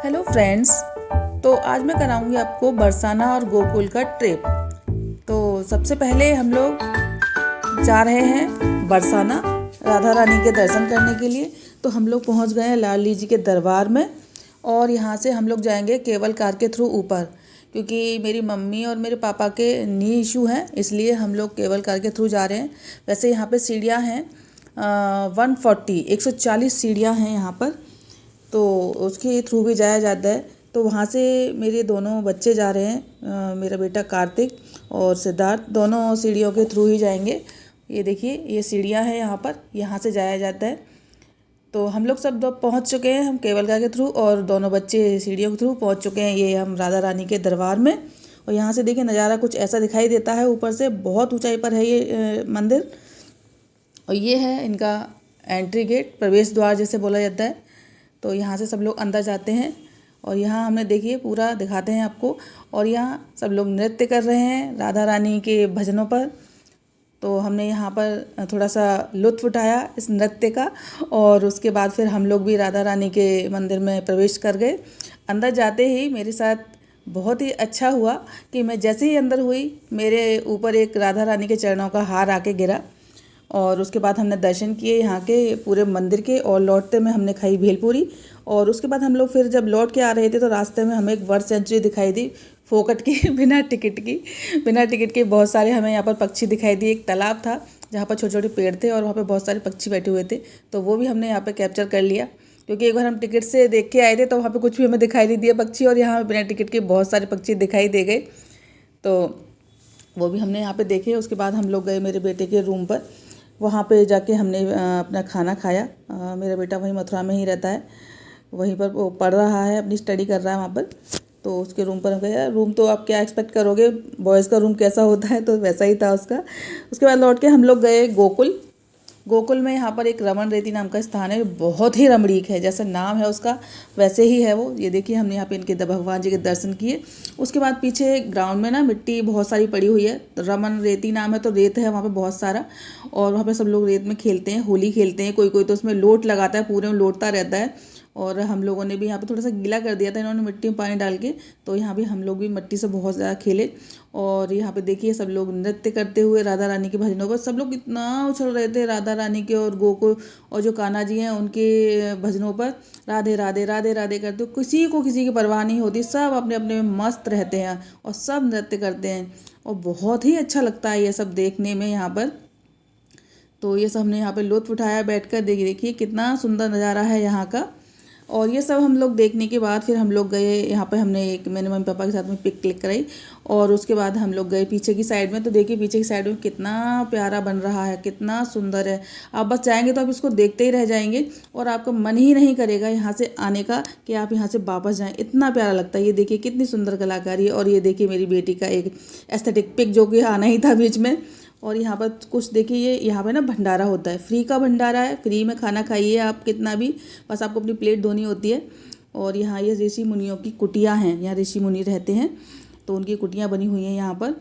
Hello friends. तो आज मैं कराऊंगी आपको बरसाना और गोकुल का ट्रिप। तो सबसे पहले हम लोग जा रहे हैं बरसाना राधा रानी के दर्शन करने के लिए। तो हम लोग पहुंच गए हैं लाली जी के दरबार में और यहाँ से हम लोग जाएंगे केबल कार के थ्रू ऊपर, क्योंकि मेरी मम्मी और मेरे पापा के नी इशू हैं, इसलिए हम लोग केबल कार के थ्रू जा रहे हैं। वैसे यहाँ पे सीढ़ियाँ हैं 140 सीढ़ियाँ हैं यहाँ पर, तो उसके थ्रू भी जाया जाता है। तो वहाँ से मेरे दोनों बच्चे जा रहे हैं, मेरा बेटा कार्तिक और सिद्धार्थ, दोनों सीढ़ियों के थ्रू ही जाएंगे। ये देखिए, ये सीढ़ियाँ हैं यहाँ पर, यहाँ से जाया जाता है। तो हम लोग सब पहुँच चुके हैं, हम केबल कार के थ्रू और दोनों बच्चे सीढ़ियों के थ्रू पहुँच चुके हैं। ये हम राधा रानी के दरबार में, और यहाँ से देखिए नज़ारा कुछ ऐसा दिखाई देता है। ऊपर से बहुत ऊंचाई पर है ये मंदिर, और ये है इनका एंट्री गेट, प्रवेश द्वार जैसे बोला जाता है। तो यहाँ से सब लोग अंदर जाते हैं और यहाँ हमें देखिए पूरा दिखाते हैं आपको। और यहाँ सब लोग नृत्य कर रहे हैं राधा रानी के भजनों पर। तो हमने यहाँ पर थोड़ा सा लुत्फ़ उठाया इस नृत्य का, और उसके बाद फिर हम लोग भी राधा रानी के मंदिर में प्रवेश कर गए। अंदर जाते ही मेरे साथ बहुत ही अच्छा हुआ कि मैं जैसे ही अंदर हुई, मेरे ऊपर एक राधा रानी के चरणों का हार आके गिरा, और उसके बाद हमने दर्शन किए यहाँ के पूरे मंदिर के, और लौटते में हमने खाई भेलपूरी। और उसके बाद हम लोग फिर जब लौट के आ रहे थे तो रास्ते में हमें एक बर्ड सेंचुरी दिखाई दी, फोकट की बिना टिकट के बहुत सारे हमें यहाँ पर पक्षी दिखाई दिए। एक तालाब था जहाँ पर छोटे छोटे पेड़ थे और वहाँ पे बहुत सारे पक्षी बैठे हुए थे, तो वो भी हमने यहाँ पे कैप्चर कर लिया, क्योंकि एक बार हम टिकट से देख के आए थे तो वहाँ पे कुछ भी हमें दिखाई नहीं दिया पक्षी, और यहाँ बिना टिकट के बहुत सारे पक्षी दिखाई दे गए, तो वो भी हमने यहाँ पे देखे। उसके बाद हम लोग गए मेरे बेटे के रूम पर, वहाँ पे जाके हमने अपना खाना खाया। मेरा बेटा वहीं मथुरा में ही रहता है, वहीं पर वो पढ़ रहा है, अपनी स्टडी कर रहा है वहाँ पर। तो उसके रूम पर हम गए। रूम तो आप क्या एक्सपेक्ट करोगे, बॉयज़ का रूम कैसा होता है, तो वैसा ही था उसका। उसके बाद लौट के हम लोग गए गोकुल में। यहाँ पर एक रमन रेती नाम का स्थान है, बहुत ही रमणीक है, जैसा नाम है उसका वैसे ही है वो। ये देखिए, हमने यहाँ पे इनके भगवान जी के दर्शन किए। उसके बाद पीछे ग्राउंड में ना मिट्टी बहुत सारी पड़ी हुई है, रमन रेती नाम है, तो रेत है वहाँ पे बहुत सारा, और वहाँ पे सब लोग रेत में खेलते हैं, होली खेलते हैं। कोई कोई तो उसमें लोट लगाता है, पूरे में लोटता रहता है। और हम लोगों ने भी यहाँ पे थोड़ा सा गीला कर दिया था इन्होंने मिट्टी में पानी डाल के, तो यहाँ भी हम लोग भी मिट्टी से बहुत ज़्यादा खेले। और यहाँ पे देखिए सब लोग नृत्य करते हुए राधा रानी के भजनों पर, सब लोग इतना उछल रहे थे राधा रानी के और गोकुल और जो कान्हा जी हैं उनके भजनों पर, राधे राधे राधे राधे करते हुए। किसी को किसी की परवाह नहीं होती, सब अपने अपने में मस्त रहते हैं और सब नृत्य करते हैं, और बहुत ही अच्छा लगता है ये सब देखने में यहाँ पर। तो ये सब हमने यहाँ पे लुत्फ़ उठाया बैठकर। देखिए कितना सुंदर नज़ारा है यहाँ का। और ये सब हम लोग देखने के बाद फिर हम लोग गए यहाँ पे, हमने एक मैंने मम्मी पापा के साथ में पिक क्लिक कराई, और उसके बाद हम लोग गए पीछे की साइड में। तो देखिए पीछे की साइड में कितना प्यारा बन रहा है, कितना सुंदर है। आप बस जाएंगे तो आप इसको देखते ही रह जाएंगे, और आपका मन ही नहीं करेगा यहाँ से आने का कि आप यहाँ से वापस जाएँ, इतना प्यारा लगता है। ये देखिए कितनी सुंदर कलाकारी है। और ये देखिए मेरी बेटी का एक एस्थेटिक पिक जो कि आना ही था बीच में। और यहाँ पर कुछ देखिए, ये यहाँ पे ना भंडारा होता है, फ्री का भंडारा है, फ्री में खाना खाइए आप कितना भी, बस आपको अपनी प्लेट धोनी होती है। और यहाँ ये ऋषि मुनियों की कुटिया हैं, यहाँ ऋषि मुनि रहते हैं, तो उनकी कुटियाँ बनी हुई हैं यहाँ पर।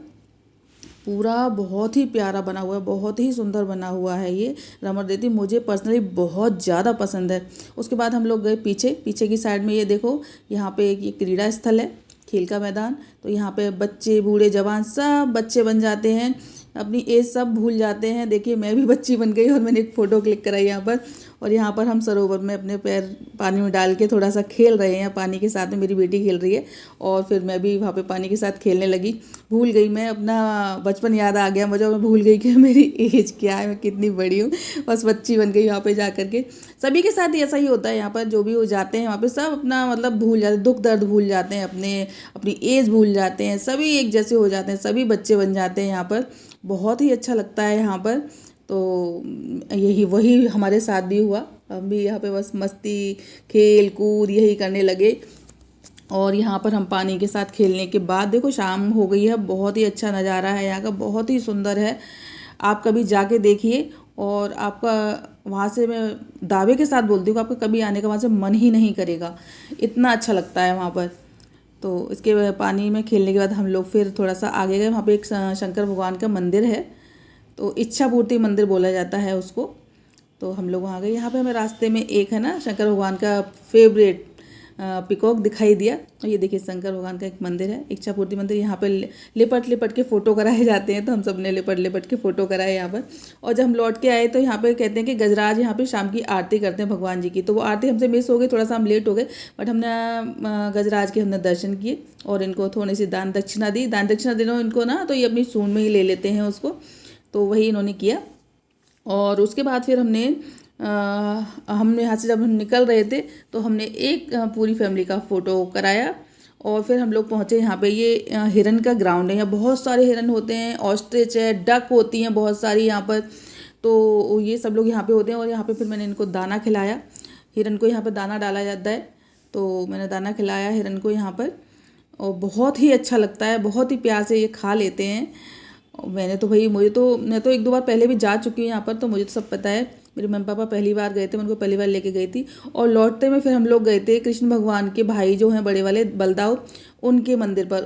पूरा बहुत ही प्यारा बना हुआ है, बहुत ही सुंदर बना हुआ है ये रमन रेती, मुझे पर्सनली बहुत ज़्यादा पसंद है। उसके बाद हम लोग गए पीछे की साइड में। ये देखो यहाँ पे एक ये क्रीड़ा स्थल है, खेल का मैदान। तो यहाँ पे बच्चे बूढ़े जवान सब बच्चे बन जाते हैं, अपनी एज सब भूल जाते हैं। देखिए मैं भी बच्ची बन गई और मैंने एक फ़ोटो क्लिक कराई यहाँ पर। और यहाँ पर हम सरोवर में अपने पैर पानी में डाल के थोड़ा सा खेल रहे हैं, पानी के साथ में मेरी बेटी खेल रही है, और फिर मैं भी वहाँ पे पानी के साथ खेलने लगी। भूल गई मैं अपना बचपन, याद आ गया मुझे, मैं भूल गई कि मेरी एज क्या है, मैं कितनी बड़ी हूँ, बस बच्ची बन गई वहाँ पे जा करके। सभी के साथ ऐसा ही होता है, यहाँ पर जो भी हो जाते हैं वहाँ पे सब अपना मतलब भूल जाते हैं, दुख दर्द भूल जाते हैं, अपनी एज भूल जाते हैं, सभी एक जैसे हो जाते हैं, सभी बच्चे बन जाते हैं यहाँ पर। बहुत ही अच्छा लगता है यहाँ पर। तो यही वही हमारे साथ भी हुआ, हम भी यहाँ पे बस मस्ती खेल कूद यही करने लगे। और यहाँ पर हम पानी के साथ खेलने के बाद देखो शाम हो गई है, बहुत ही अच्छा नज़ारा है यहाँ का, बहुत ही सुंदर है। आप कभी जाके देखिए, और आपका वहाँ से मैं दावे के साथ बोलती हूँ आपका कभी आने का वहाँ से मन ही नहीं करेगा, इतना अच्छा लगता है वहाँ पर। तो इसके पानी में खेलने के बाद हम लोग फिर थोड़ा सा आगे गए, वहाँ पे एक शंकर भगवान का मंदिर है, तो इच्छा पूर्ति मंदिर बोला जाता है उसको। तो हम लोग वहाँ गए। यहाँ पे हमें रास्ते में एक है ना शंकर भगवान का फेवरेट पिकॉक दिखाई दिया। और ये देखिए शंकर भगवान का एक मंदिर है, इच्छापूर्ति मंदिर। यहाँ पर लिपट लिपट के फ़ोटो कराए जाते हैं, तो हम सब ने लिपट लिपट के फ़ोटो कराए यहाँ पर। और जब हम लौट के आए तो यहाँ पर कहते हैं कि गजराज यहाँ पे शाम की आरती करते हैं भगवान जी की, तो वो आरती हमसे मिस हो गई, थोड़ा सा हम लेट हो गए, बट हमने गजराज के हमने दर्शन किए और इनको थोड़ी सी दान दक्षिणा दी। दान दक्षिणा देना इनको ना तो ये अपनी सूंड में ही ले लेते हैं उसको, तो वही इन्होंने किया। और उसके बाद फिर हमने यहाँ से जब हम निकल रहे थे तो हमने एक पूरी फैमिली का फ़ोटो कराया। और फिर हम लोग पहुँचे यहाँ पे, ये हिरन का ग्राउंड है, यहाँ बहुत सारे हिरन होते हैं, ऑस्ट्रिच है, डक होती हैं बहुत सारी यहाँ पर, तो ये सब लोग यहाँ पे होते हैं। और यहाँ पे फिर मैंने इनको दाना खिलाया, हिरन को यहाँ पर दाना डाला जाता है, तो मैंने दाना खिलाया हिरन को यहाँ पर। और बहुत ही अच्छा लगता है, बहुत ही प्यार से ये खा लेते हैं। मैं तो मैं तो एक दो बार पहले भी जा चुकी हूँ यहाँ पर, तो मुझे तो सब पता है। मेरे मम्मी पापा पहली बार गए थे, मैं उनको पहली बार लेके गई थी। और लौटते में फिर हम लोग गए थे कृष्ण भगवान के भाई जो हैं बड़े वाले बलदाव, उनके मंदिर पर।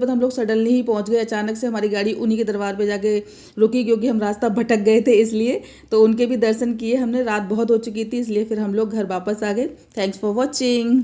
हम लोग सडनली ही पहुँच गए, अचानक से हमारी गाड़ी उन्हीं के दरबार पे जाके रुकी, क्योंकि हम रास्ता भटक गए थे इसलिए। तो उनके भी दर्शन किए हमने, रात बहुत हो चुकी थी इसलिए फिर हम लोग घर वापस आ गए। Thanks for watching.